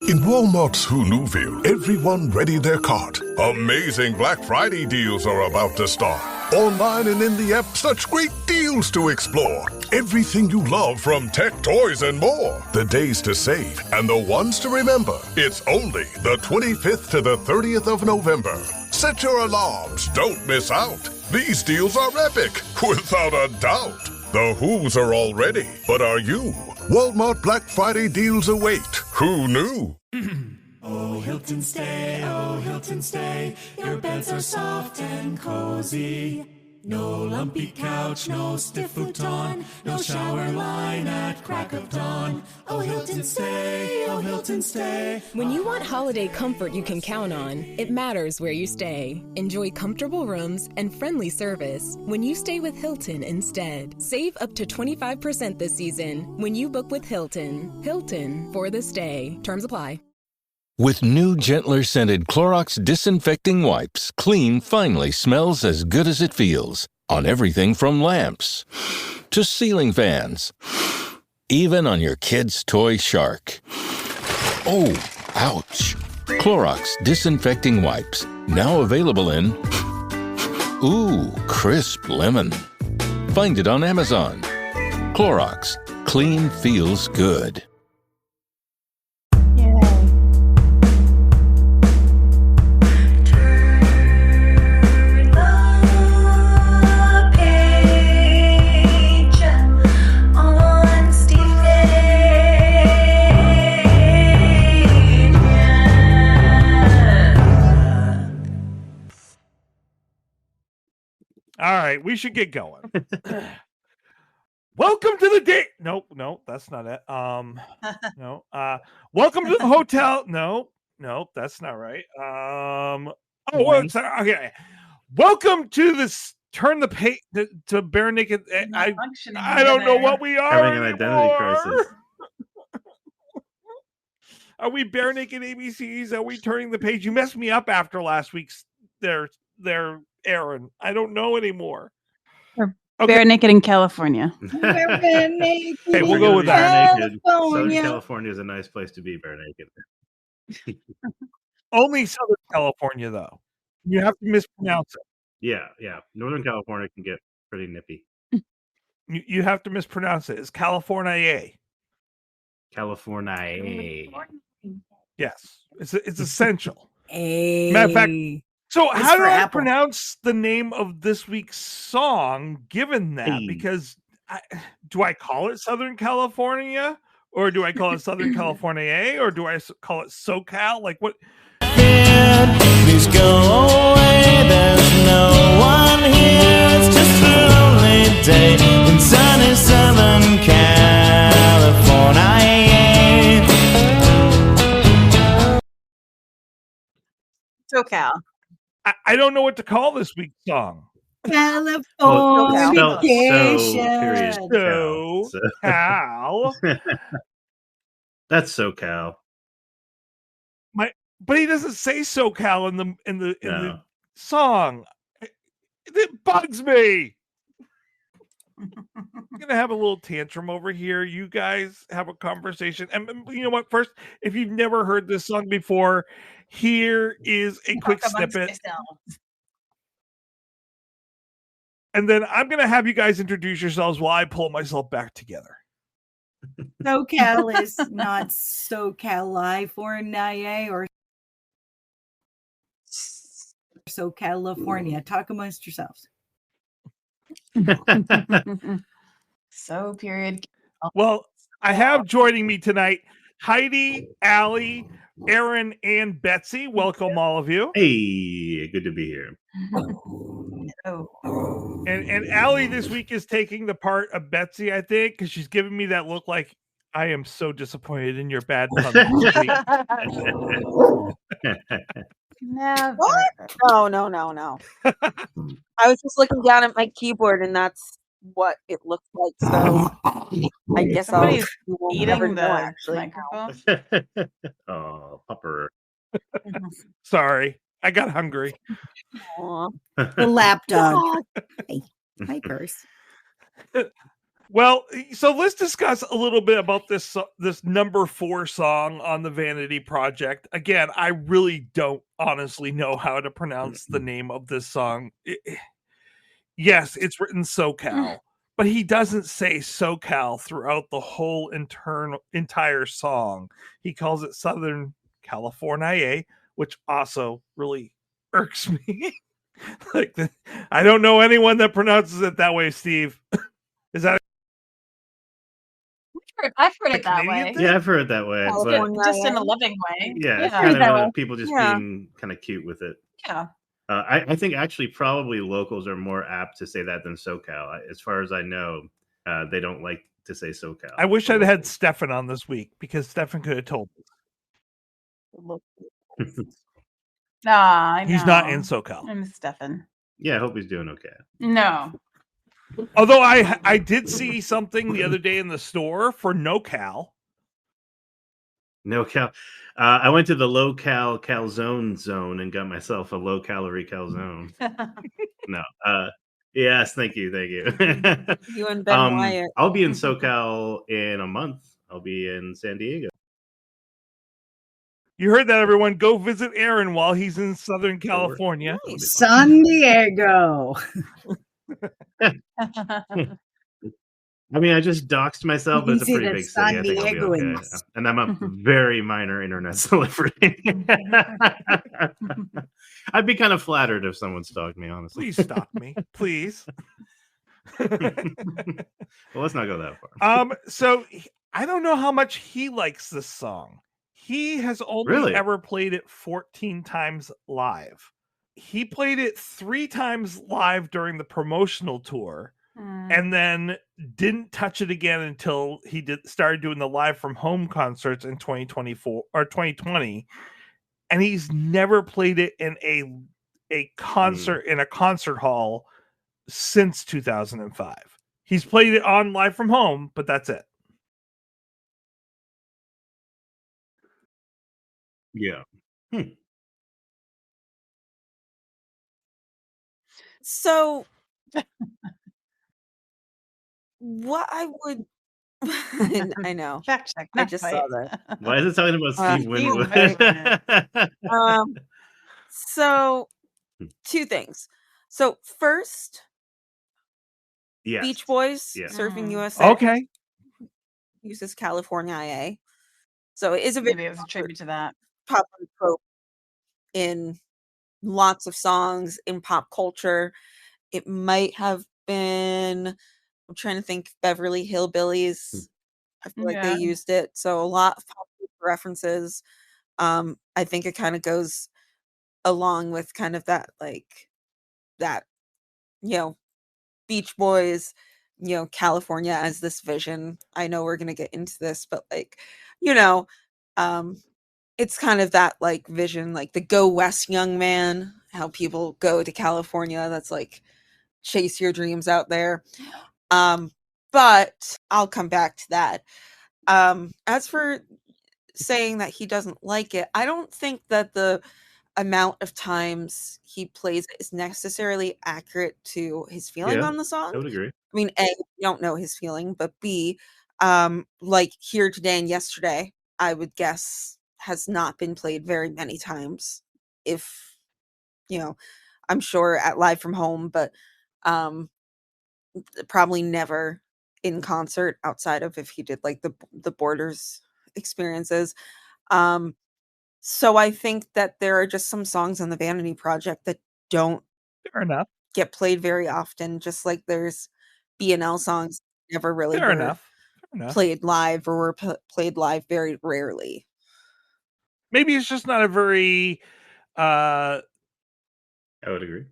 In Walmart's Who Newville, everyone ready their cart. Amazing Black Friday deals are about to start. Online and in the app, such great deals to explore. Everything you love from tech, toys, and more. The days to save and the ones to remember. It's only the 25th to the 30th of November. Set your alarms. Don't miss out. These deals are epic, without a doubt. The Who's are all ready, but are you? Walmart Black Friday deals await. Who knew? Oh, Hilton stay. Your beds are soft and cozy. No lumpy couch, no stiff futon, no shower line at crack of dawn. Oh, Hilton stay. When you want holiday comfort you can count on, it matters where you stay. Enjoy comfortable rooms and friendly service when you stay with Hilton instead. Save up to 25% this season when you book with Hilton. Hilton for the stay. Terms apply. With new, gentler scented Clorox disinfecting wipes, clean finally smells as good as it feels. On everything from lamps to ceiling fans. Even on your kid's toy shark. Oh, ouch. Clorox disinfecting wipes. Now available in crisp lemon. Find it on Amazon. Clorox. Clean feels good. All right, we should get going. Welcome to the day. No, that's not it. No. Welcome to the hotel. No, that's not right. Okay. Welcome to this. Turn the page to Bare Naked. I don't know what we are. Having an identity crisis. Are we Bare Naked ABCs? Are we turning the page? You messed me up after last week's. Their Aaron. I don't know anymore. Okay. Bare Naked in California. Bare Naked. Okay, we'll go with that. Southern California is a nice place to be bare naked. Only Southern California, though. You have to mispronounce it. Yeah. Northern California can get pretty nippy. You have to mispronounce it. It's California. California. Yes. It's essential. Hey. Matter of fact, so how do I pronounce the name of this week's song given that? Because do I call it Southern California? Or do I call it Southern California? Or do I call it SoCal? Like what? Please go away. There's no one here. It's just a lonely day in sunny Southern California. SoCal. I don't know what to call this week's song. California. SoCal. That's SoCal. But he doesn't say SoCal in the song. It bugs me. I'm gonna have a little tantrum over here. You guys have a conversation, and you know what? First, if you've never heard this song before, here is a quick snippet, and then I'm gonna have you guys introduce yourselves while I pull myself back together. SoCal is not SoCalifornia or SoCalifornia. Talk amongst yourselves. Well, I have joining me tonight Heidi, Allie, Aaron, and Betsy. Welcome, all of you. Hey, good to be here. And Allie this week is taking the part of Betsy, I think, because she's giving me that look like I am so disappointed in your bad pun. Never. What? No. I was just looking down at my keyboard, and that's what it looks like. So I guess Somebody's I'll eating the actually. microphone. Oh, pupper. Sorry, I got hungry. The lapdog. Hey, my purse. Well, so let's discuss a little bit about this number 4 song on the Vanity Project. Again, I really don't honestly know how to pronounce the name of this song. Yes, it's written SoCal, but he doesn't say SoCal throughout the whole entire song. He calls it Southern California, which also really irks me. I don't know anyone that pronounces it that way, Steve. Is that I've heard a it that Canadian way. thing? Yeah, I've heard it that way, but California. Just in a loving way. yeah, it's Yeah. kind that of way. people just Yeah. being kind of cute with it. Yeah. I think actually probably locals are more apt to say that than SoCal. As far as I know, they don't like to say SoCal. I wish the I'd had locals. Stefan on this week because Stefan could have told me. I know. He's not in SoCal. I miss Stefan. Yeah, I hope he's doing okay. No. Although I did see something the other day in the store for NoCal. NoCal. I went to the low-cal calzone zone and got myself a low-calorie calzone. No. Yes, thank you. You and Ben Wyatt. I'll be in SoCal in a month. I'll be in San Diego. You heard that, everyone. Go visit Aaron while he's in Southern California. San Diego. I mean, I just doxed myself, but You it's a can see pretty the big city. I think I'll be okay. San-Diegoans. And I'm a very minor internet celebrity. I'd be kind of flattered if someone stalked me, honestly. Please stalk me, please. Well, let's not go that far. So I don't know how much he likes this song. He has only ever played it 14 times live. He played it 3 times live during the promotional tour, and then didn't touch it again until he started doing the live from home concerts in 2024 or 2020. And he's never played it in a concert in a concert hall since 2005. He's played it on live from home, but that's it. Yeah. So what I would I know. Fact check. I just saw that. Why is it talking about Steve Winwood? So 2 things. So first, Yes. Beach Boys, Yeah. Surfing USA. Okay. Uses California IA. So it is a very Maybe it was a tribute to that. popular trope in lots of songs in pop culture. It might have been, I'm trying to think, Beverly Hillbillies. I feel like they used it. So a lot of pop references. I think it kind of goes along with kind of that, Beach Boys, California as this vision. I know we're gonna get into this, but it's kind of that vision, like the go west young man, how people go to California. That's like chase your dreams out there. But I'll come back to that. As for saying that he doesn't like it, I don't think that the amount of times he plays it is necessarily accurate to his feeling on the song. I would agree. I mean, A, we don't know his feeling, but B, like Here Today and Yesterday, I would guess has not been played very many times. If, I'm sure at Live from Home, but probably never in concert outside of if he did like the Borders experiences. So I think that there are just some songs on the Vanity Project that don't Fair enough. get played very often, just like there's B&L songs never really Fair were enough. played live or were played live very rarely. Maybe it's just not a very I would agree.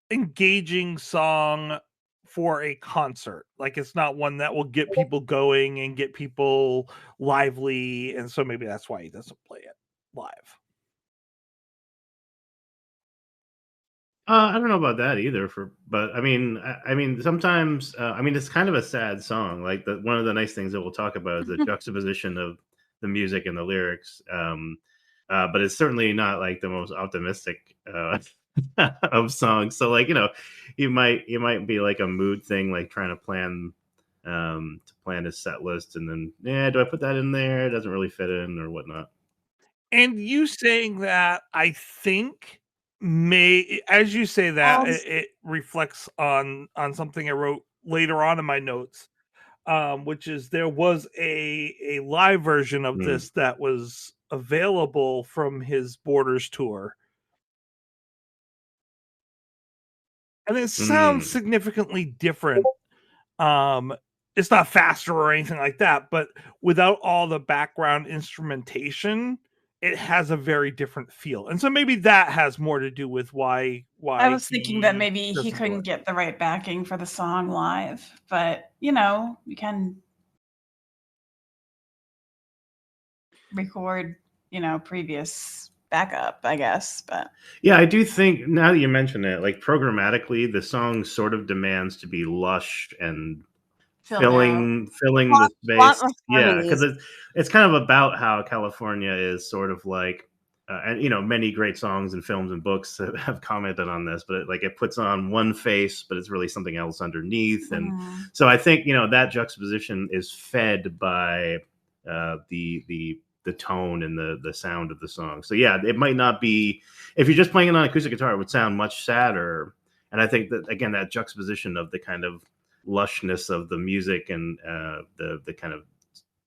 engaging song for a concert. Like it's not one that will get people going and get people lively, and so maybe that's why he doesn't play it live. I don't know about that either. But I mean, sometimes it's kind of a sad song. Like one of the nice things that we'll talk about is the juxtaposition of the music and the lyrics. But it's certainly not like the most optimistic of songs. So like, you might be like a mood thing, like trying to plan his set list, and then do I put that in there? It doesn't really fit in or whatnot. And you saying that, I think, as you say that, it reflects on something I wrote later on in my notes, which is there was a live version of this that was available from his Borders tour. And it sounds significantly different. It's not faster or anything like that, but without all the background instrumentation, it has a very different feel. And so maybe that has more to do with why I was thinking that maybe he doesn't do couldn't it. get the right backing for the song live, but we can record, previous backup, I guess. But yeah, I do think now that you mention it, like programmatically, the song sort of demands to be lush and filling the space. Yeah, because it's kind of about how California is sort of like, and many great songs and films and books have commented on this, but it puts on one face, but it's really something else underneath. And so I think that juxtaposition is fed by the tone and the sound of the song. So yeah, it might not be, if you're just playing it on acoustic guitar, it would sound much sadder. And I think that again, that juxtaposition of the kind of lushness of the music and the kind of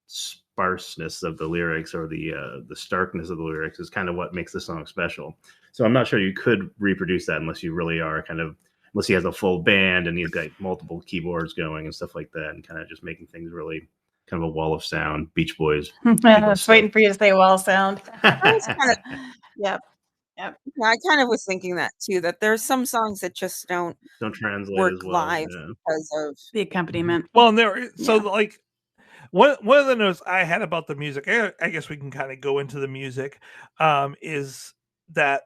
sparseness of the lyrics, or the starkness of the lyrics, is kind of what makes the song special. So I'm not sure you could reproduce that unless you really are unless he has a full band and he's got multiple keyboards going and stuff like that, and kind of just making things really kind of a wall of sound. Beach Boys. I was waiting for you to say wall of sound. Yep. Yeah, I kind of was thinking that too, that there's some songs that just don't translate work as well, live because of the accompaniment. Well, like one of the notes I had about the music, I guess we can kind of go into the music, is that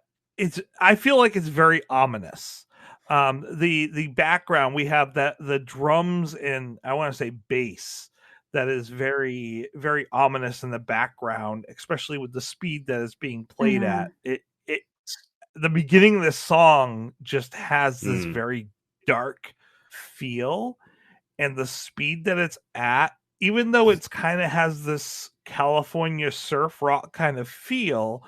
I feel like it's very ominous. The background, we have that the drums and I want to say bass that is very, very ominous in the background, especially with the speed that is being played at. The beginning of this song just has this very dark feel, and the speed that it's at, even though it's kind of has this California surf rock kind of feel,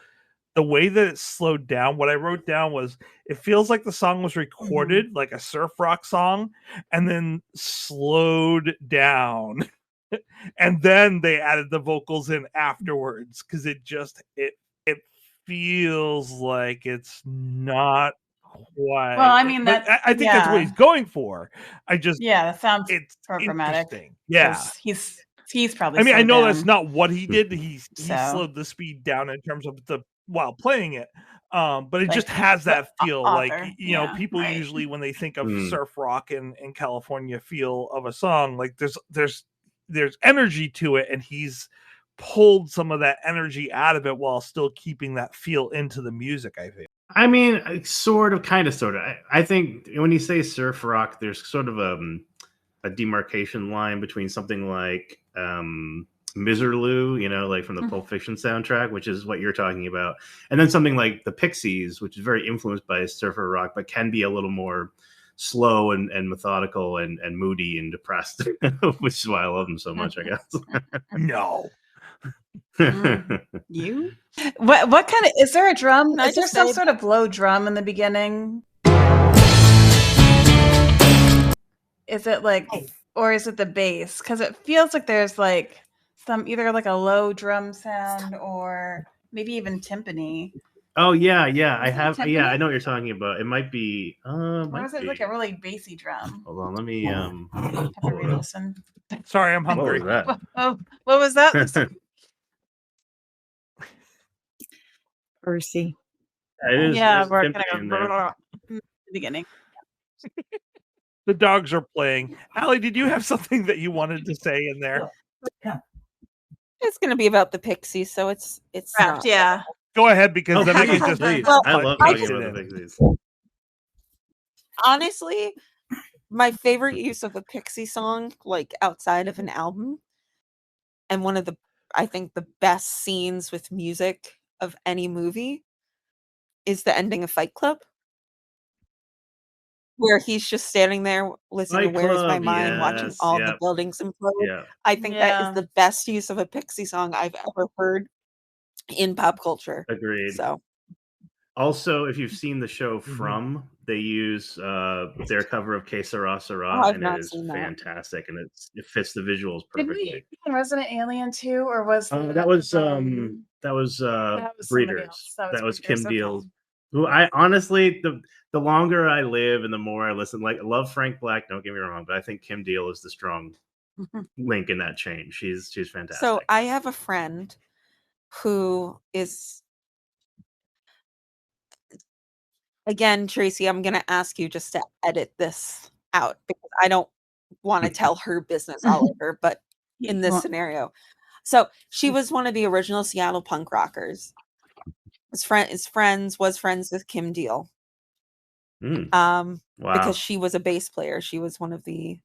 the way that it's slowed down, what I wrote down was it feels like the song was recorded like a surf rock song and then slowed down. And then they added the vocals in afterwards, because it feels like it's not quite. Well, I mean, I think that's what he's going for. That sounds it's programmatic. interesting. Yeah, he's probably. I mean, I know down, that's not what he did. He slowed the speed down in terms of while playing it. But it just has that feel, author. Like people usually, when they think of surf rock and California feel of a song, like there's energy to it, and he's pulled some of that energy out of it while still keeping that feel into the music, I think. I mean, sort of. I think when you say surf rock, there's sort of a demarcation line between something like Miserlou, like from the Pulp Fiction soundtrack, which is what you're talking about, and then something like the Pixies, which is very influenced by surfer rock, but can be a little more slow and methodical and moody and depressed, which is why I love them so much, I guess. No. You? What kind of, is there a drum? Is there some sort of low drum in the beginning? Is it like, or is it the bass? Because it feels like there's like either like a low drum sound or maybe even timpani. Oh yeah, I have. Timpani? Yeah, I know what you're talking about. It might be. Or is it like a really bassy drum? Hold on, let me have a re-listen. Sorry, I'm hungry. What was that? What was that? Percy. Yeah, we're gonna go the beginning. The dogs are playing. Allie, did you have something that you wanted to say in there? It's going to be about the Pixies, so it's Wrapped, yeah. Go ahead, because then I can just. Well, I love talking about the Pixies. Honestly, my favorite use of a Pixie song, like outside of an album, and one of the, I think, the best scenes with music of any movie, is the ending of Fight Club. where he's just standing there listening Fight to Where's My Club, Mind, watching yes, all the yep. buildings implode. Yeah. I think that is Yeah. the best use of a Pixie song I've ever heard in pop culture. Agreed. So Also, if you've seen the show From, they use their cover of Que Sera Sera, I've and not it is seen that. fantastic, and it fits the visuals Did perfectly. we see Resident Alien too, or was That was somebody Breeders. else. That was Breeders, Kim okay. Deal's. Who I honestly, the longer I live and the more I listen, like, I love Frank Black. Don't get me wrong, but I think Kim Deal is the strong link in that chain. She's fantastic. So I have a friend who is, again, Tracy, I'm going to ask you just to edit this out because I don't want to tell her business all over, but in this scenario. So she was one of the original Seattle punk rockers. Was friends with Kim Deal. Wow. Because she was a bass player. She was one of the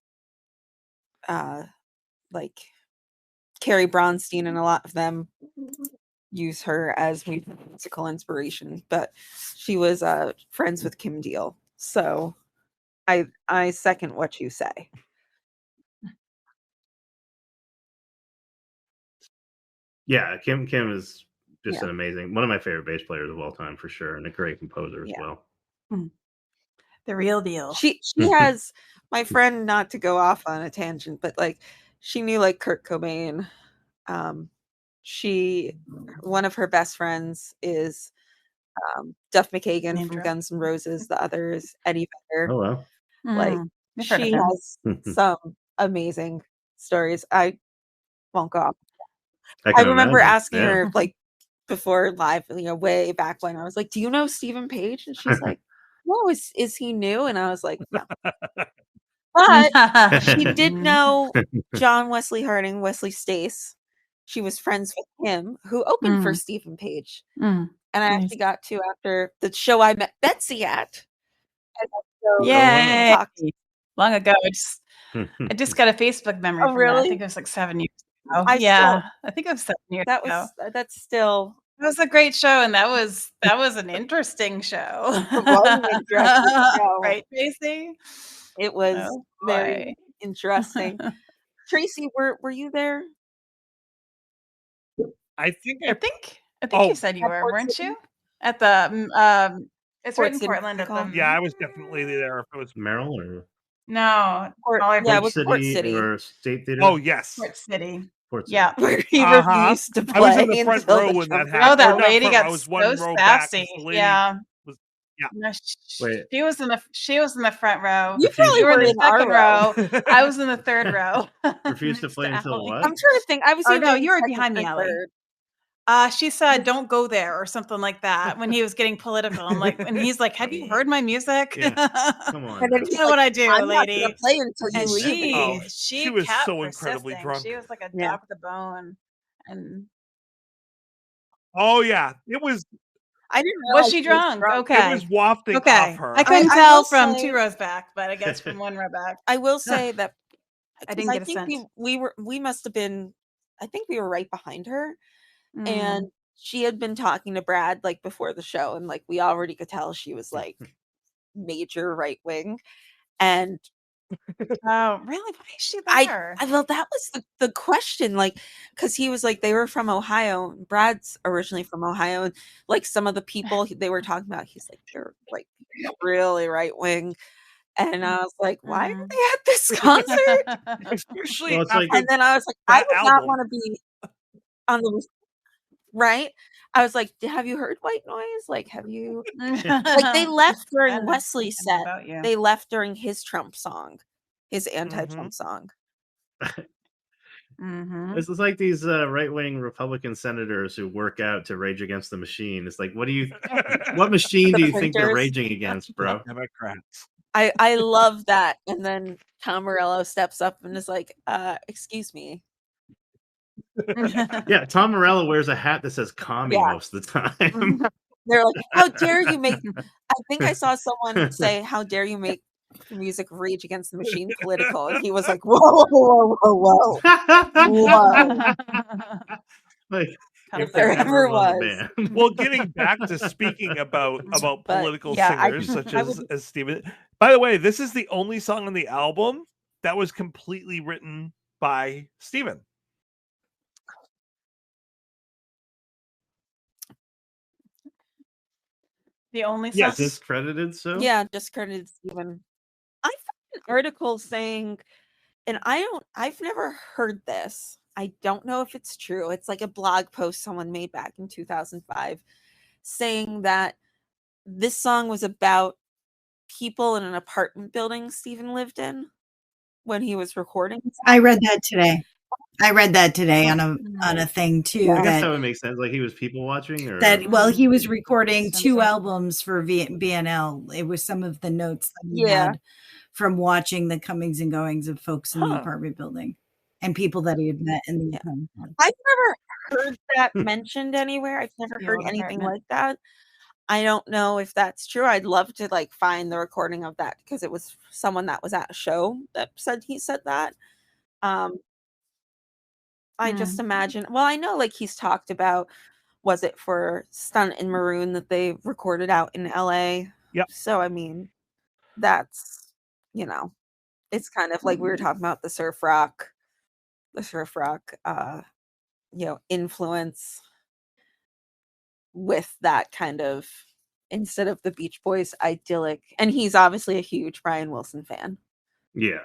like Carrie Bronstein, and a lot of them use her as musical inspiration, but she was friends with Kim Deal. So I second what you say. Yeah, Kim is just an amazing, one of my favorite bass players of all time for sure, and a great composer as well. The real deal. She has, my friend, not to go off on a tangent, but like she knew like Kurt Cobain. One of her best friends is Duff McKagan from Guns N' Roses. The other is Eddie Vedder. Oh wow! Like she has some amazing stories. I won't go off. I remember asking her like before live, way back when, I was like, "Do you know Stephen Page?" And she's like, "No, is he new?" And I was like, "No." But she did know John Wesley Harding, Wesley Stace. She was friends with him, who opened for Stephen Page. And I actually got to, after the show I met Betsy at. Yay! Long ago. I just got a Facebook memory from that. I think it was like 7 years ago. I think it was 7 years ago. That's still. It was a great show, and that was an interesting show. It was an interesting show. Right, Tracy? It was very interesting. Tracy, were you there? I think you said you were, weren't you? At the it's right in Portland. Yeah, I was definitely there. If it was Merrill or no, it was Port City or State Theater. Oh yes, Port City. Yeah, where he refused to play. I was in the front row when that happened. Oh, that lady got so sassy. Wait. She was in the front row. You probably were in the second row. I was in the third row. Refused to play until what? I'm trying to think. I was. No, you were behind me, Ellie. She said, "Don't go there," or something like that. When he was getting political, I'm like, and he's like, "Have you heard my music?" Yeah. Come on. And then you know what I do, I'm lady. Not gonna play until you leave. She was kept so incredibly persisting. drunk. She was like a dog with a bone, and oh yeah, it was. I didn't. Was she drunk? Okay, it was wafting off her. I couldn't tell from 2 rows back, but I guess from 1 row back. I will say that I didn't get a think sense. we must have been. I think we were right behind her, and she had been talking to Brad like before the show, and like we already could tell she was like major right wing, and oh really? Why is she there? Well, that was the question, like, because he was like, they were from Ohio. Brad's originally from Ohio, and like some of the people they were talking about, he's like, they're like really right wing. And I was like, why are they at this concert? Especially and then I was like, I would not want to be on the right. I was like, have you heard White Noise? Like, have you? Like, they left during Wesley's set. They left during his Trump song, his anti-Trump song. This is like these right-wing Republican senators who work out to rage against the machine. It's like, what machine do you think they're raging against, bro? Democrats. I love that. And then Tom Morello steps up and is like, excuse me. Yeah, Tom Morello wears a hat that says commie most of the time. They're like, how dare you make, I think I saw someone say, how dare you make music Rage Against the Machine political? And he was like, whoa, whoa, whoa, whoa, whoa. Like, If there ever was. Well, getting back to speaking about political yeah, singers such as Stephen. By the way, this is the only song on the album that was completely written by Stephen. The only song? Yes, discredited. So yeah, discredited Stephen. I found an article saying, and I've never heard this. I don't know if it's true. It's like a blog post someone made back in 2005 saying that this song was about people in an apartment building Stephen lived in when he was recording. I read that today on a thing too. Yeah, I guess that would make sense. Like he was people watching, or he was recording 2 albums for BNL. It was some of the notes that he had from watching the comings and goings of folks in the apartment building and people that he had met in the apartment. I've never heard that mentioned anywhere. I've never heard anything like that. I don't know if that's true. I'd love to like find the recording of that because it was someone that was at a show that said he said that. I just imagine. Well, I know like he's talked about, was it for Stunt in Maroon that they recorded out in LA? Yep. So I mean, that's, you know, it's kind of like we were talking about the surf rock, you know, influence with that kind of, instead of the Beach Boys idyllic. And he's obviously a huge Brian Wilson fan. Yeah.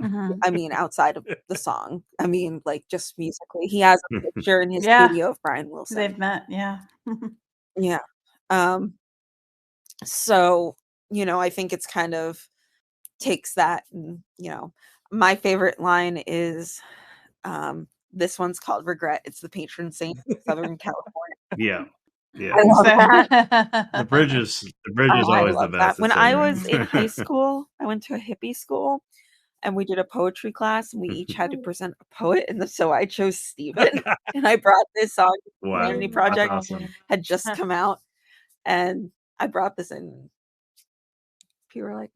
I mean, outside of the song, I mean, like just musically, he has a picture in his studio of Brian Wilson. They've met, yeah. Yeah. So, you know, I think it's kind of takes that, and, you know, my favorite line is this one's called Regret. It's the patron saint of Southern California. Yeah. Yeah. I love that. The bridge is always the best. When I was in high school, I went to a hippie school and we did a poetry class and we each had to present a poet. And so I chose Stephen and I brought this song. Wow. Community Project Awesome. had just come out and I brought this in. People were like,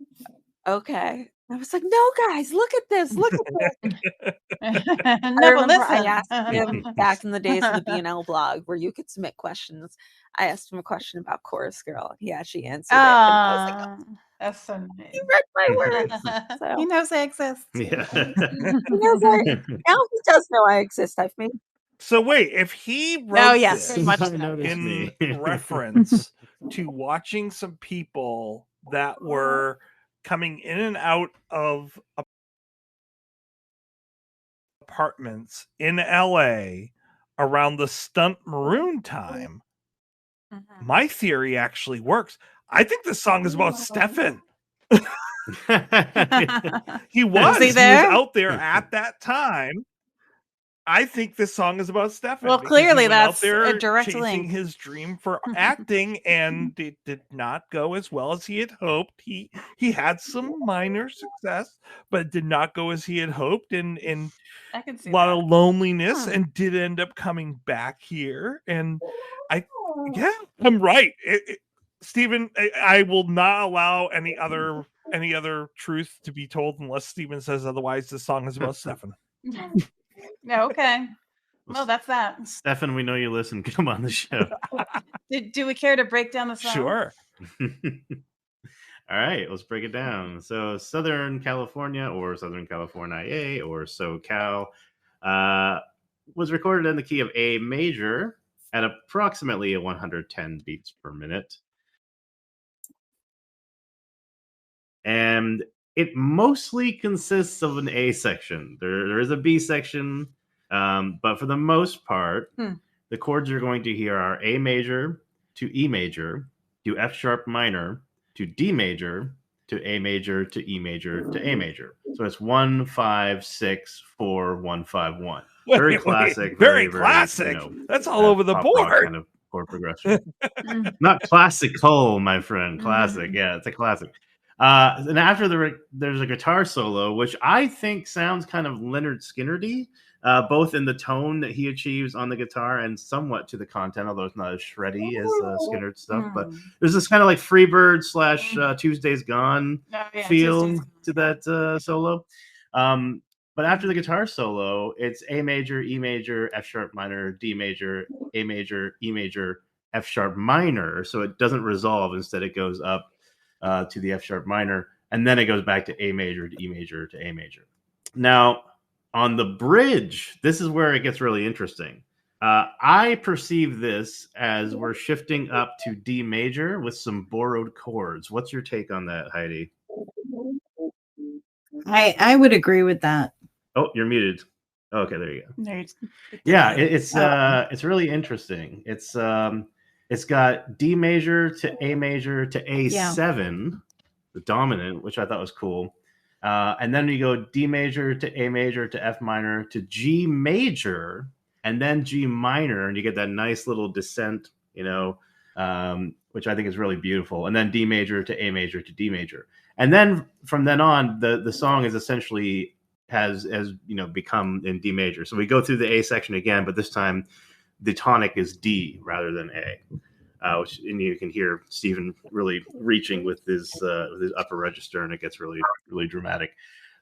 okay. I was like, no, guys, look at this. Look at this. I asked him back in the days of the BNL blog where you could submit questions. I asked him a question about Chorus Girl. He actually answered it. And I was like, oh, that's so nice. He read my words. So. He knows I exist. Yeah. He knows now he does know I exist. I've made. So wait, if he wrote yes, this much in reference to watching some people that were coming in and out of apartments in LA around the Stunt Maroon time, my theory actually works. I think this song is about Stefan. He was out there at that time. I think this song is about Stefan. Well, clearly that's a direct chasing link. his dream for acting, and it did not go as well as he had hoped. He had some minor success, but it did not go as he had hoped, and I can see a lot of loneliness, and did end up coming back here. And I'm right. Stephen, I will not allow any other truth to be told unless Stephen says otherwise. This song is about Stefan. No, okay. Well, that's that. Stefan, we know you listen. Come on the show. Do we care to break down the song? Sure. All right, let's break it down. So Southern California, or Southern California, or SoCal, was recorded in the key of A major at approximately 110 beats per minute. And it mostly consists of an A section. There is a B section, but for the most part, the chords you're going to hear are A major to E major to F sharp minor to D major to A major to E major to A major. So it's 1 5 6 4 1 5 1. Very classic. Very classic. You know, that's all over the board. Kind of chord progression. Not classical, my friend. Classic. Yeah, it's a classic. And after there's a guitar solo, which I think sounds kind of Lynyrd Skynyrd-y, both in the tone that he achieves on the guitar and somewhat to the content, although it's not as shreddy as Skynyrd stuff. But there's this kind of like Freebird / Tuesday's Gone feel to that solo. But after the guitar solo, it's A major, E major, F sharp minor, D major, A major, E major, F sharp minor. So it doesn't resolve. Instead, it goes up to the F sharp minor, and then it goes back to A major to E major to A major. Now, on the bridge, this is where it gets really interesting. I perceive this as we're shifting up to D major with some borrowed chords. What's your take on that, Heidi? I would agree with that. Oh, you're muted. Okay, there you go. Yeah, it's really interesting. It's got D major to A major to A7, the dominant, which I thought was cool. And then you go D major to A major to F minor to G major, and then G minor, and you get that nice little descent, which I think is really beautiful. And then D major to A major to D major. And then from then on, the song is essentially has become in D major. So we go through the A section again, but this time the tonic is D rather than A, which and you can hear Stephen really reaching with his upper register, and it gets really, really dramatic.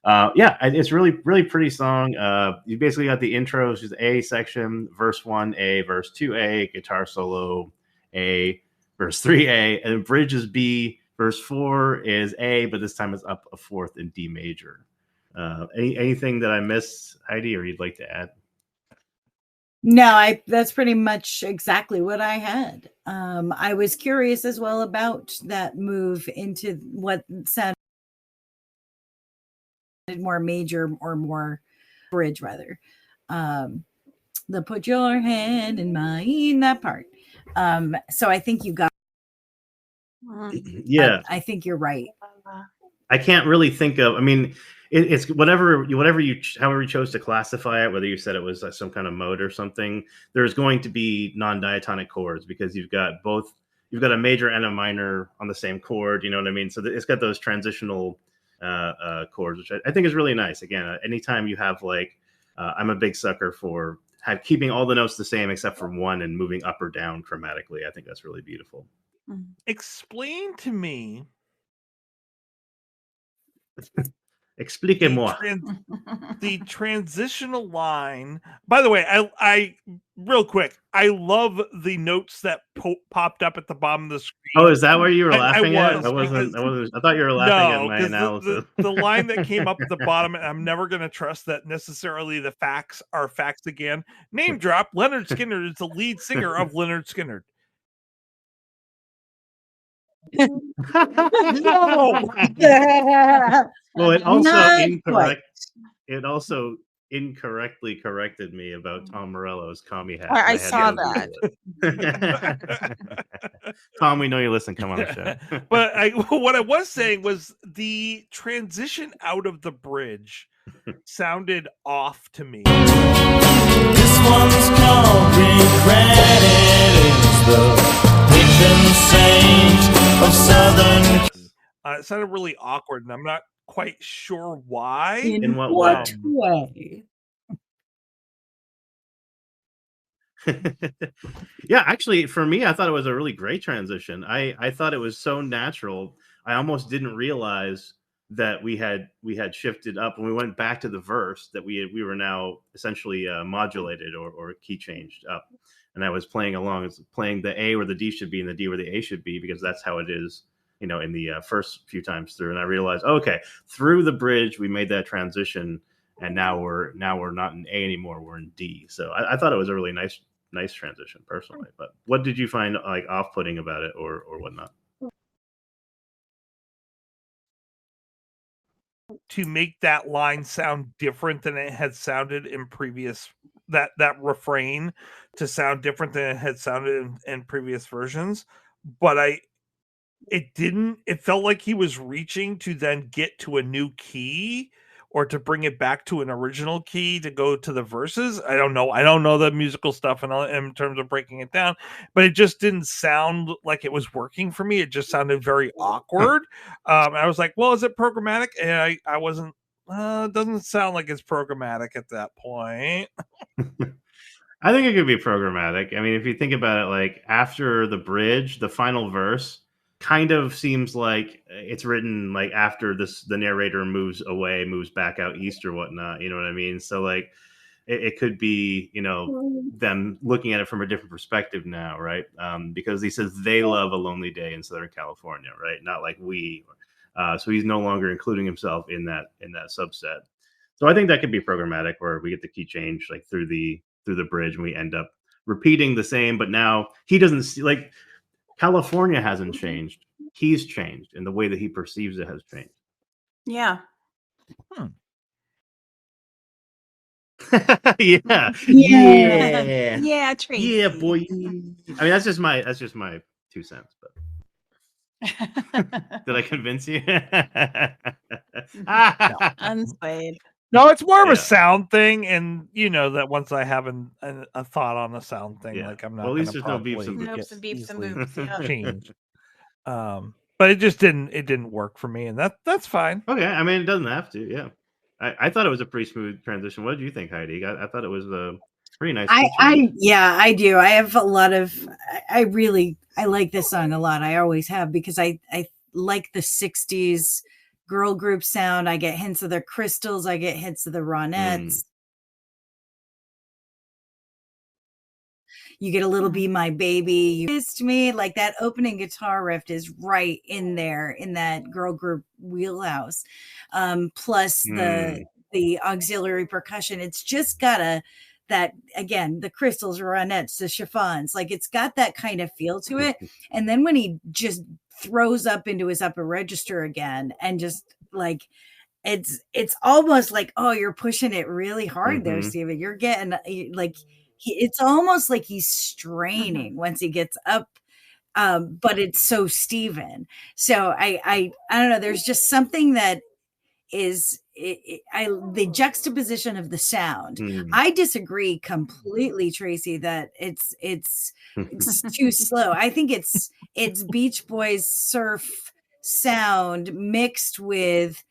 It's really pretty song. You basically got the intro, which is A section, verse 1 A, verse 2 A, guitar solo A, verse 3 A, and bridge is B, verse 4 is A, but this time it's up a fourth in D major. Anything that I missed, Heidi, or you'd like to add? No, that's pretty much exactly what I had. I was curious as well about that move into what sounded more major or more bridge, rather. The put your hand in mine, that part. So I think you got. Yeah, I think you're right. I can't really think of. I mean, it's however you chose to classify it, whether you said it was some kind of mode or something. There's going to be non-diatonic chords because you've got a major and a minor on the same chord. You know what I mean? So it's got those transitional chords, which I think is really nice. Again, anytime you have I'm a big sucker for keeping all the notes the same except for one and moving up or down chromatically. I think that's really beautiful. Explain to me. Expliquez-moi. The transitional line. By the way, I real quick, I love the notes that popped up at the bottom of the screen. Oh, is that where you were laughing at? I wasn't. I thought you were laughing at my analysis. The line that came up at the bottom, and I'm never going to trust that necessarily the facts are facts again. Name drop: Leonard Skinner is the lead singer of Leonard Skinner. No. Well, it also incorrectly corrected me about Tom Morello's commie hat. I saw that. Tom, we know you listen. Come on the show. But what I was saying was the transition out of the bridge sounded off to me. This one's called Regret. It is the patron saint of Southern. It sounded really awkward, and I'm not quite sure why. In what way? Yeah, actually, for me, I thought it was a really great transition. I thought it was so natural. I almost didn't realize that we had shifted up when we went back to the verse, that we were now essentially modulated or key changed up. And I was playing along, playing the A where the D should be and the D where the A should be, because that's how it is, in the first few times through. And I realized, okay, through the bridge, we made that transition, and now we're not in A anymore, we're in D. So I thought it was a really nice transition personally. But what did you find off-putting about it or whatnot? To make that line sound different than it had sounded in previous, that refrain to sound different than it had sounded in previous versions. But it felt like he was reaching to then get to a new key or to bring it back to an original key to go to the verses. I don't know the musical stuff in terms of breaking it down, but it just didn't sound like it was working for me. It just sounded very awkward. I was like, well, is it programmatic? And I wasn't, it doesn't sound like it's programmatic at that point. I think it could be programmatic. I mean, if you think about it, after the bridge, the final verse kind of seems like it's written like after the narrator moves back out east or whatnot. You know what I mean? So like it could be, them looking at it from a different perspective now, right? Because he says they love a lonely day in Southern California, right? Not like we. So he's no longer including himself in that subset. So I think that could be programmatic, where we get the key change like through the bridge, and we end up repeating the same. But now he doesn't see, like, California hasn't changed. He's changed, and the way that he perceives it has changed. Yeah. Yeah. Yeah, Tracy. Yeah, boy. I mean, that's just my 2 cents, but did I convince you? Unswayed. No, it's more of a sound thing, and that once I have a thought on the sound thing, like I'm not. Well, at least there's no beeps and boops. Yeah. Change. But it just didn't work for me, and that's fine. Okay, I mean, it doesn't have to. Yeah, I thought it was a pretty smooth transition. What did you think, Heidi? I thought it was a pretty nice. I do. I have a lot of. I like this song a lot. I always have, because I like the 60s girl group sound. I get hints of the Crystals. I get hints of the Ronettes. You get a little Be My Baby. You kissed me. Like, that opening guitar riff is right in there in that girl group wheelhouse. Plus the auxiliary percussion. It's just got that, again, the Crystals, Ronettes, the Chiffons, like, it's got that kind of feel to it. And then when he just throws up into his upper register again, and just like, it's almost like, oh, you're pushing it really hard there, Steven. You're getting like, it's almost like he's straining once he gets up. But it's so Steven. So I don't know. There's just something that is the juxtaposition of the sound. I disagree completely, Tracy, that it's too slow. I think it's Beach Boys surf sound mixed with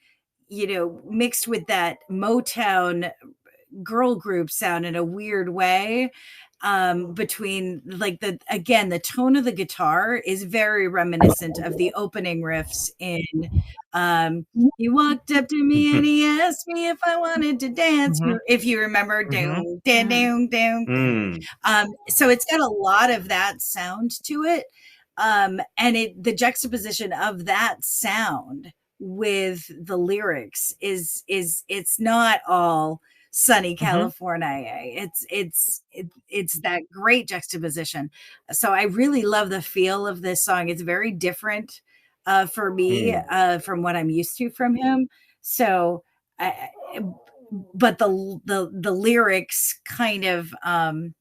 that Motown girl group sound in a weird way. Between, like, the tone of the guitar is very reminiscent of the opening riffs in he walked up to me and he asked me if I wanted to dance. If you remember, down, down, down. So it's got a lot of that sound to it. And the juxtaposition of that sound with the lyrics is it's not all sunny California. It's that great juxtaposition. So I really love the feel of this song. It's very different for me from what I'm used to from him. So but the lyrics kind of I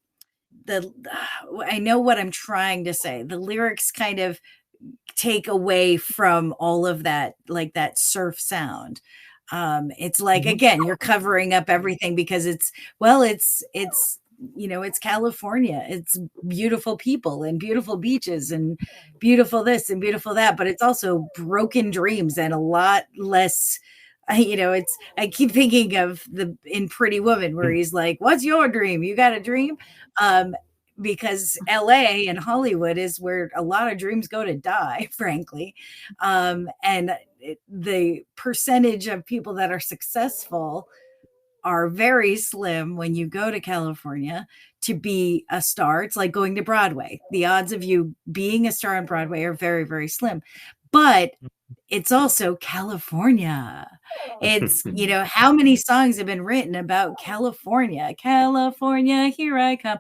know what I'm trying to say. The lyrics kind of take away from all of that, like that surf sound. It's like, again, you're covering up everything because it's California. It's beautiful people and beautiful beaches and beautiful this and beautiful that, but it's also broken dreams and a lot less. I keep thinking of in Pretty Woman, where he's like, "What's your dream? You got a dream?" Because LA and Hollywood is where a lot of dreams go to die, frankly. And the percentage of people that are successful are very slim when you go to California to be a star. It's like going to Broadway. The odds of you being a star on Broadway are very, very slim. But it's also California. It's, how many songs have been written about California? California, here I come.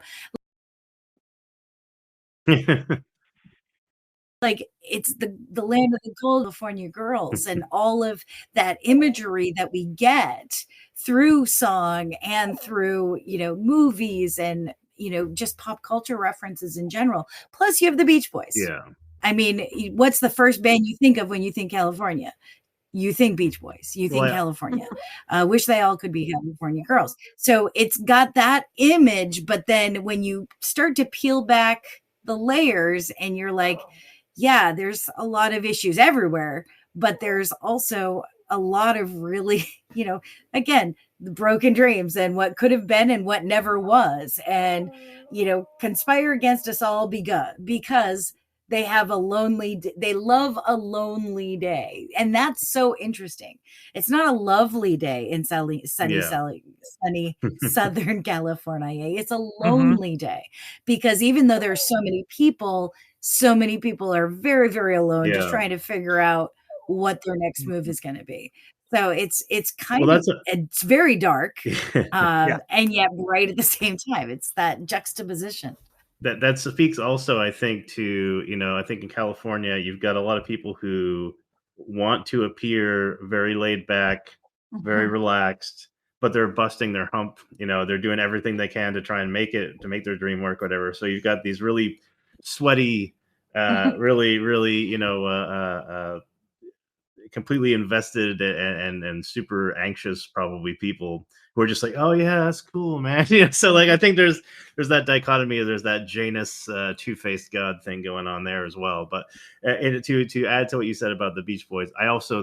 Like, it's the land of the California girls, and all of that imagery that we get through song and through, movies and, just pop culture references in general. Plus you have the Beach Boys. Yeah. I mean, what's the first band you think of when you think California? You think Beach Boys, you think California. Wish they all could be California girls. So it's got that image, but then when you start to peel back the layers and you're like, yeah, there's a lot of issues everywhere, but there's also a lot of really, again, the broken dreams and what could have been and what never was. And, conspire against us all because they have a lonely they love a lonely day, and that's so interesting. It's not a lovely day in sunny Southern California. It's a lonely day, because even though there's so many people are very, very alone, just trying to figure out what their next move is going to be. So it's kind of it's very dark, and yet right at the same time, it's that juxtaposition. That speaks also, I think, to, I think in California, you've got a lot of people who want to appear very laid back, very relaxed, but they're busting their hump. They're doing everything they can to try and make their dream work, whatever. So you've got these really sweaty, really, really, completely invested and super anxious, probably, people who are just like, oh yeah, that's cool, man. So like, I think there's that dichotomy, there's that Janus two-faced god thing going on there as well. But to add to what you said about the Beach Boys,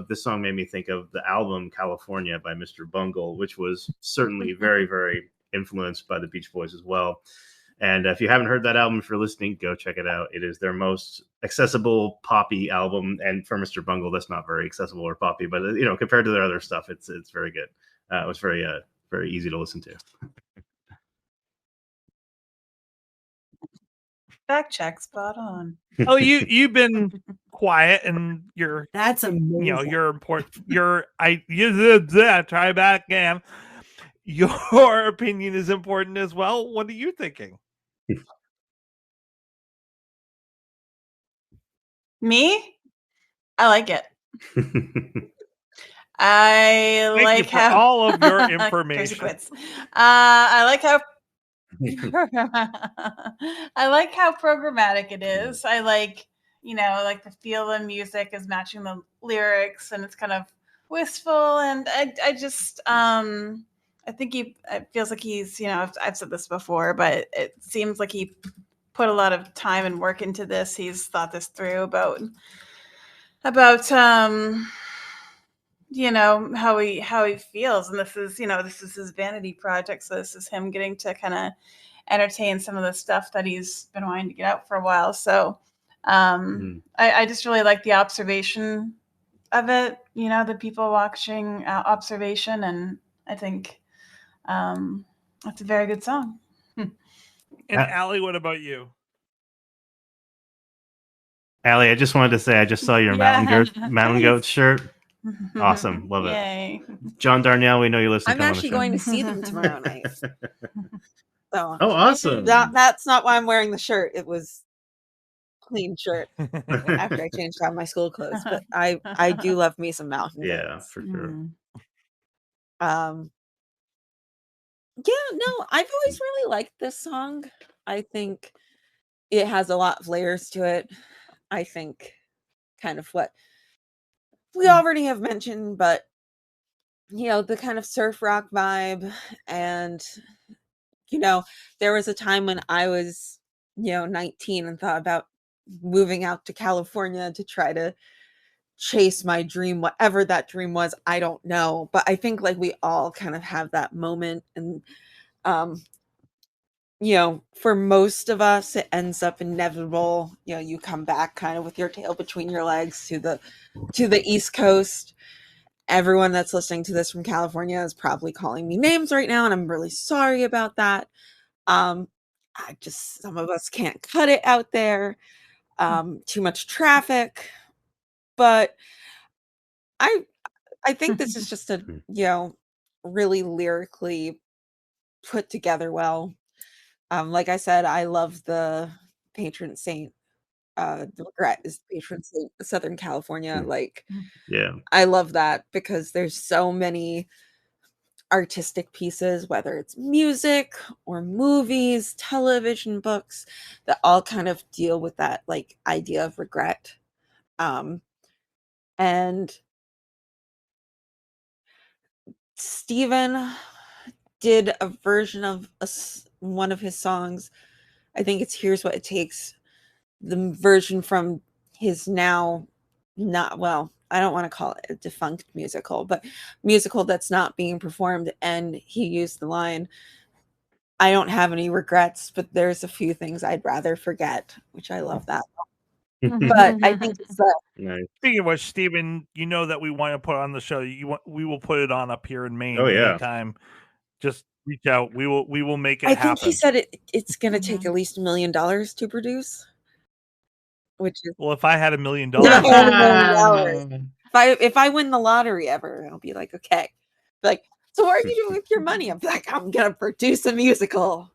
this song made me think of the album California by Mr. Bungle, which was certainly very, very influenced by the Beach Boys as well. And if you haven't heard that album, if you're listening, go check it out. It is their most accessible poppy album. And for Mr. Bungle, that's not very accessible or poppy, but compared to their other stuff, it's very good. It was very very easy to listen to. Fact check, spot on. Oh, you've been quiet, and that's amazing. You're important. Try back again. Your opinion is important as well. What are you thinking? Me? I like it. Thank you for all of your information. I like how I like how programmatic it is. I like, like the feel of the music is matching the lyrics, and it's kind of wistful. And I just, I think it feels like he's, I've said this before, but it seems like he put a lot of time and work into this. He's thought this through about how he feels, and this is his vanity project. So this is him getting to kind of entertain some of the stuff that he's been wanting to get out for a while. So I just really like the observation of it, the people watching observation, and I think that's a very good song. And Allie, what about you? Allie, I just wanted to say I just saw your Mountain Goat shirt. Awesome. Love it. Yay. John Darnielle, we know you listen. I'm actually going to see them tomorrow night. So, awesome. That's not why I'm wearing the shirt. It was a clean shirt after I changed out my school clothes. But I do love me some Mountain Goats. Yeah, for sure. Yeah, no, I've always really liked this song. I think it has a lot of layers to it. I think kind of what we already have mentioned, but the kind of surf rock vibe. And there was a time when I was 19 and thought about moving out to California to try to chase my dream, whatever that dream was. I don't know, but I think like we all kind of have that moment. And for most of us, it ends up inevitable. You come back kind of with your tail between your legs to the East Coast. Everyone that's listening to this from California is probably calling me names right now, and I'm really sorry about that. Some of us can't cut it out there. Too much traffic. But I think this is just a really lyrically put together well. Like I said, I love the patron saint. The regret is the patron saint of Southern California. Like, yeah, I love that because there's so many artistic pieces, whether it's music or movies, television, books, that all kind of deal with that like idea of regret. And Steven did a version of one of his songs. I think it's Here's What It Takes. The version from his now not, well, I don't want to call it a defunct musical, but musical that's not being performed. And he used the line, I don't have any regrets, but there's a few things I'd rather forget, which I love that. But I think it's nice. Speaking of which, Steven, you know that we want to put on the show. We will put it on up here in Maine anytime. Just reach out. We will make it happen. I think he said it's going to take at least $1 million to produce. Which is well, if I had $1 million, if I win the lottery ever, I'll be like, okay, like, so what are you doing with your money? I'm like, I'm gonna produce a musical.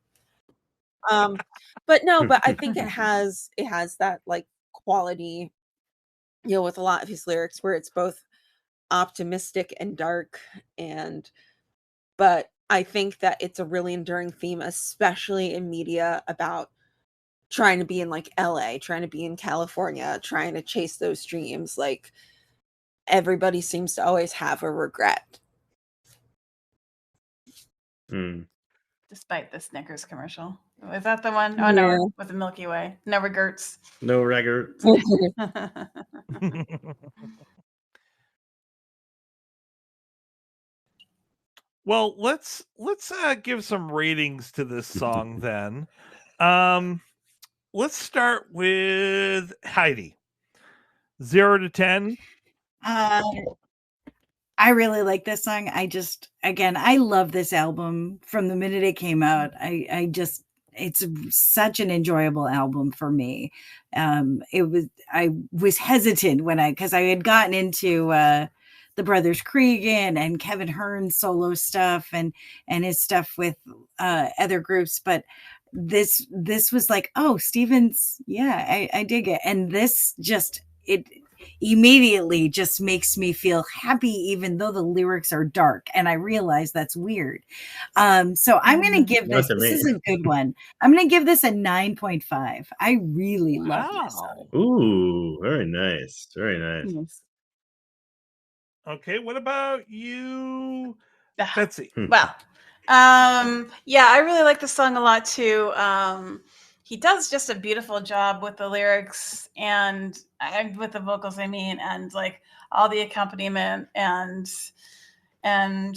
But I think it has that like quality, with a lot of his lyrics where it's both optimistic and dark, but I think that it's a really enduring theme, especially in media, about trying to be in like LA, trying to be in California, trying to chase those dreams. Like everybody seems to always have a regret. Despite the Snickers commercial. Is that the one? Oh no, with the Milky Way. No regrets. No regrets. Well, let's give some ratings to this song then. Let's start with Heidi. 0 to 10. I really like this song. I love this album from the minute it came out. It's such an enjoyable album for me. I was hesitant because I had gotten into the Brothers Cregan and Kevin Hearn's solo stuff and his stuff with other groups, but this was like, oh, Stevens, yeah, I dig it. And this it immediately just makes me feel happy, even though the lyrics are dark, and I realize that's weird. So I'm going to give this is a good one. I'm going to give this a 9.5. I really love this song. Ooh, very nice. Very nice. Okay, what about you, Betsy? Well, yeah, I really like the song a lot too. He does just a beautiful job with the lyrics and with the vocals, and like all the accompaniment and I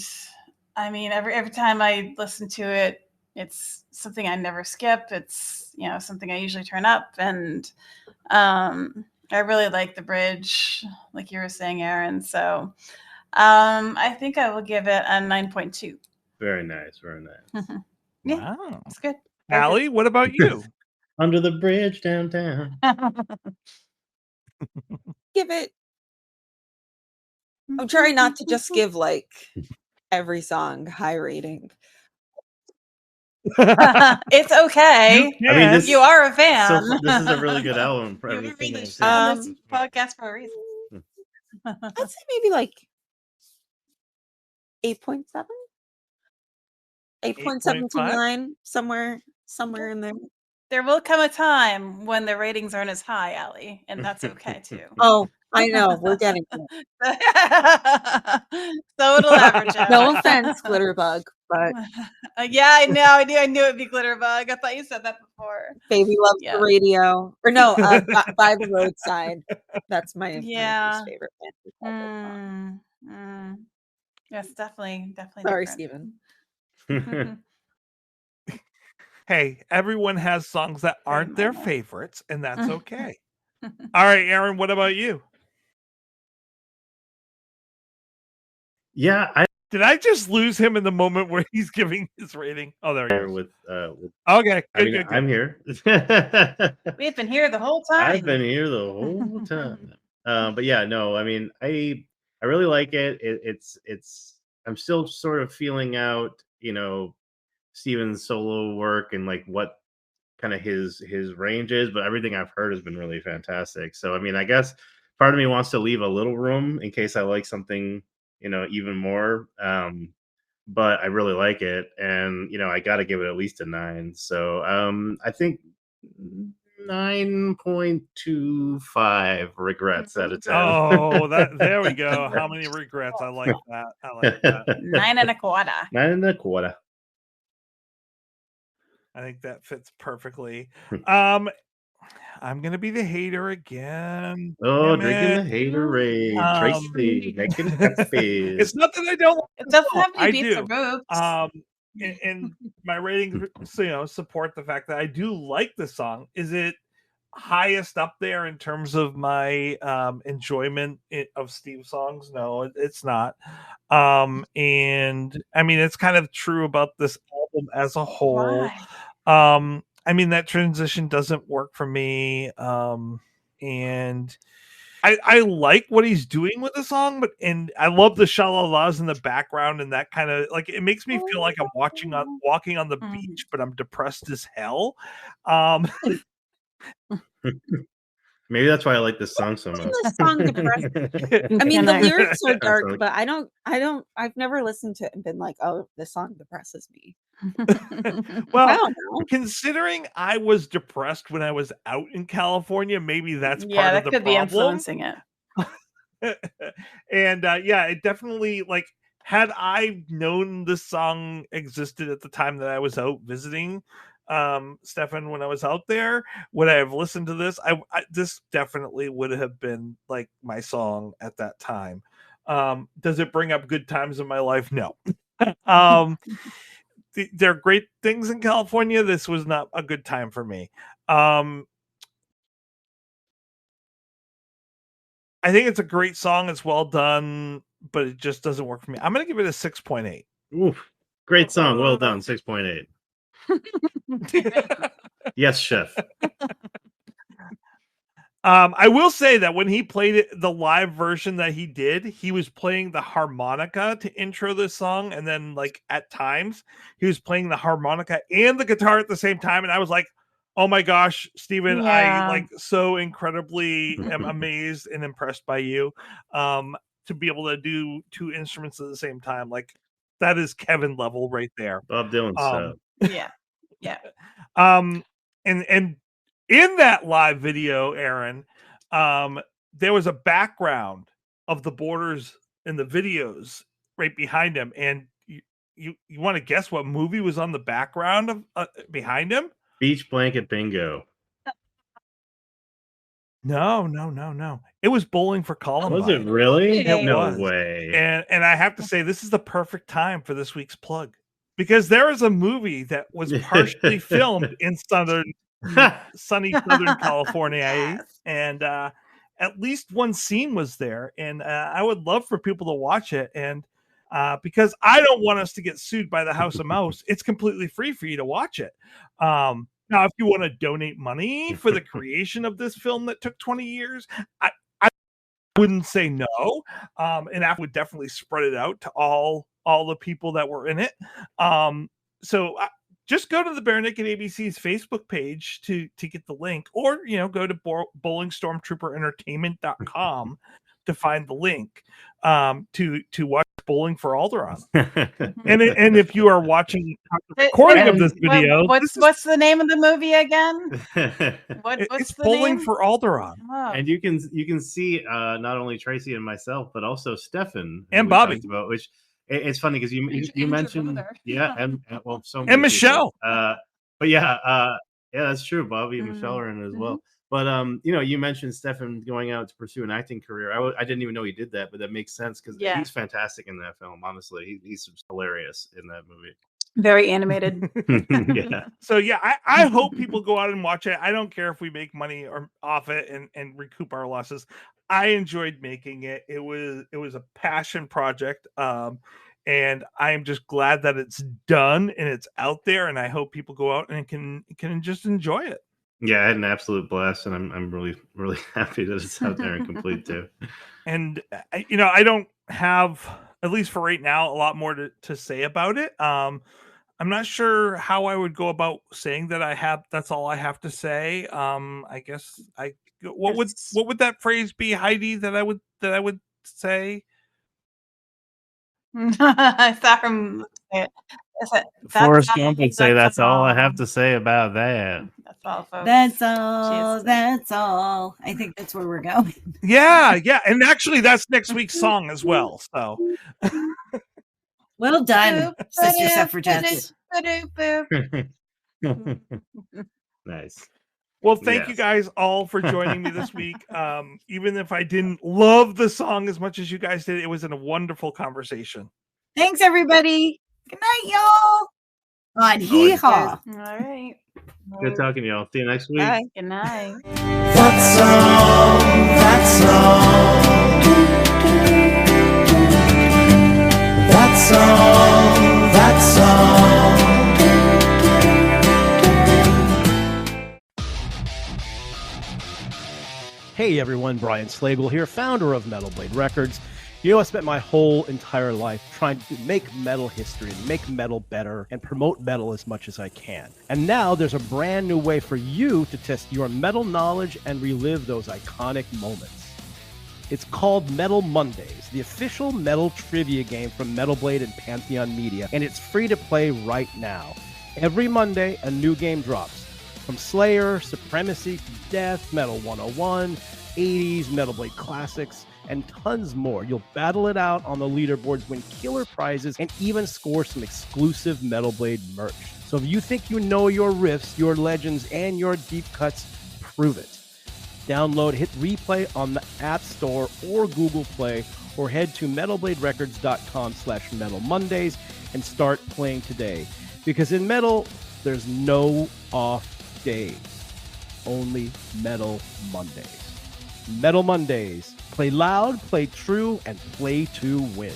mean, every time I listen to it, it's something I never skip. It's, something I usually turn up, and I really like the bridge, like you were saying, Aaron. So I think I will give it a 9.2. Very nice. Very nice. Yeah, wow. It's good. Allie, what about you? Under the bridge downtown. Give it. I'm trying not to just give like every song high rating. It's okay. You are a fan. So this is a really good album for everything. This podcast for a reason. I'd say maybe like 8.7. 8.7 to 9, somewhere in there. There will come a time when the ratings aren't as high, Allie, and that's okay too. Oh, I know. We're getting there. So it'll average out. No offense, Glitterbug, but yeah, I know. I knew it'd be Glitterbug. I thought you said that before. Baby loves the radio, or no, by the roadside. That's my favorite band. Yes, definitely. Sorry, different. Steven. Hey, everyone has songs that aren't their favorites, and that's okay. All right, Aaron, what about you? Yeah, did I just lose him in the moment where he's giving his rating? Oh, there he is. Okay, good. I'm here. We've been here the whole time. I've been here the whole time. But yeah, no, I mean, I really like it. It's I'm still sort of feeling out, Steven's solo work and like what kind of his range is, but everything I've heard has been really fantastic. So I mean, I guess part of me wants to leave a little room in case I like something, even more. But I really like it, and I got to give it at least a 9. So I think 9.25 regrets out of 10. Oh, there we go. How many regrets? I like that. 9 1/4. 9 1/4. I think that fits perfectly. I'm gonna be the hater again. Oh, drinking the haterade. Tracy making happy. It's not that I don't. It doesn't have to be do. boobs. And my ratings, support the fact that I do like the song. Is it highest up there in terms of my enjoyment of Steve songs. No, it's not. And I mean, it's kind of true about this album as a whole. Why? I mean, that transition doesn't work for me. And I like what he's doing with the song, and I love the shalalas in the background, and that kind of like it makes me feel like I'm walking on the beach, but I'm depressed as hell. Maybe that's why I like this song so much. The song depressing. I mean, the lyrics are dark, but I've never listened to it and been like, oh, this song depresses me. Well, considering I was depressed when I was out in California, maybe that's part of the problem. Yeah, that could be influencing it. And yeah, it definitely, like, had I known this song existed at the time that I was out visiting Stefan when I was out there, would I have listened to this? This definitely would have been like my song at that time. Does it bring up good times in my life? No. There are great things in California. This was not a good time for me. I think it's a great song. It's well done, but it just doesn't work for me. I'm going to give it a 6.8. Oof. Great song. Well done. 6.8. Yes, chef. I will say that when he played it, the live version that he did, he was playing the harmonica to intro this song, and then like at times he was playing the harmonica and the guitar at the same time, and I was like, oh my gosh, Steven, I like so incredibly am amazed and impressed by you to be able to do two instruments at the same time. Like, that is Kevin level right there. Bob Dylan stuff. Yeah. And in that live video, Aaron, there was a background of the Borders in the videos right behind him, and you want to guess what movie was on the background of behind him? Beach Blanket Bingo. No. It was Bowling for Columbine. Was it really? No way. And I have to say, this is the perfect time for this week's plug, because there is a movie that was partially filmed in sunny Southern California, and at least one scene was there, and I would love for people to watch it. And because I don't want us to get sued by the House of Mouse, it's completely free for you to watch it. Now, if you want to donate money for the creation of this film that took 20 years, I wouldn't say no. And I would definitely spread it out to all the people that were in it. So just go to the Bare Naked ABC's Facebook page to get the link, or go to bowlingstormtrooperentertainment.com to find the link to watch Bowling for Alderaan. and if you are watching the recording of this video, what's the name of the movie again? It's Bowling for Alderaan. Oh. And you can see not only Tracy and myself, but also Stefan and Bobby. Which it's funny because you mentioned and well, so many and Michelle. But yeah, that's true. Bobby and Michelle are in it as well. But you mentioned Stefan going out to pursue an acting career. I didn't even know he did that, but that makes sense because he's fantastic in that film. Honestly, he's hilarious in that movie. Very animated. Yeah. So yeah, I hope people go out and watch it. I don't care if we make money or off it and recoup our losses. I enjoyed making it. It was a passion project. And I am just glad that it's done and it's out there, and I hope people go out and can just enjoy it. Yeah, I had an absolute blast, and I'm really, really happy that it's out there and complete too. And I don't have, at least for right now, a lot more to say about it. I'm not sure how I would go about saying that that's all I have to say. I guess what would that phrase be, Heidi, that I would say? I saw him say it. Forrest Gump would say, "That's all I have to say about that." That's all, folks. That's all. That's all. I think that's where we're going. Yeah, and actually, that's next week's song as well. So, well done, sister suffragettes. Nice. Well, thank you guys all for joining me this week. Even if I didn't love the song as much as you guys did, it was a wonderful conversation. Thanks, everybody. Good night, y'all. On Hee Haw. All right. Good talking to y'all. See you next week. Bye. Good night. That's all. That's all. That's all. That's all. Hey everyone, Brian Slagle here, founder of Metal Blade Records. You know, I spent my whole entire life trying to make metal history, make metal better, and promote metal as much as I can. And now there's a brand new way for you to test your metal knowledge and relive those iconic moments. It's called Metal Mondays, the official metal trivia game from Metal Blade and Pantheon Media, and it's free to play right now. Every Monday, a new game drops. From Slayer, Supremacy, Death, Metal 101, 80s, Metal Blade Classics, and tons more. You'll battle it out on the leaderboards, win killer prizes, and even score some exclusive Metal Blade merch. So if you think you know your riffs, your legends, and your deep cuts, prove it. Download Hit Replay on the App Store or Google Play, or head to metalbladerecords.com/Metal Mondays and start playing today. Because in metal, there's no off days, only Metal Mondays. Metal Mondays. Play loud, play true, and play to win.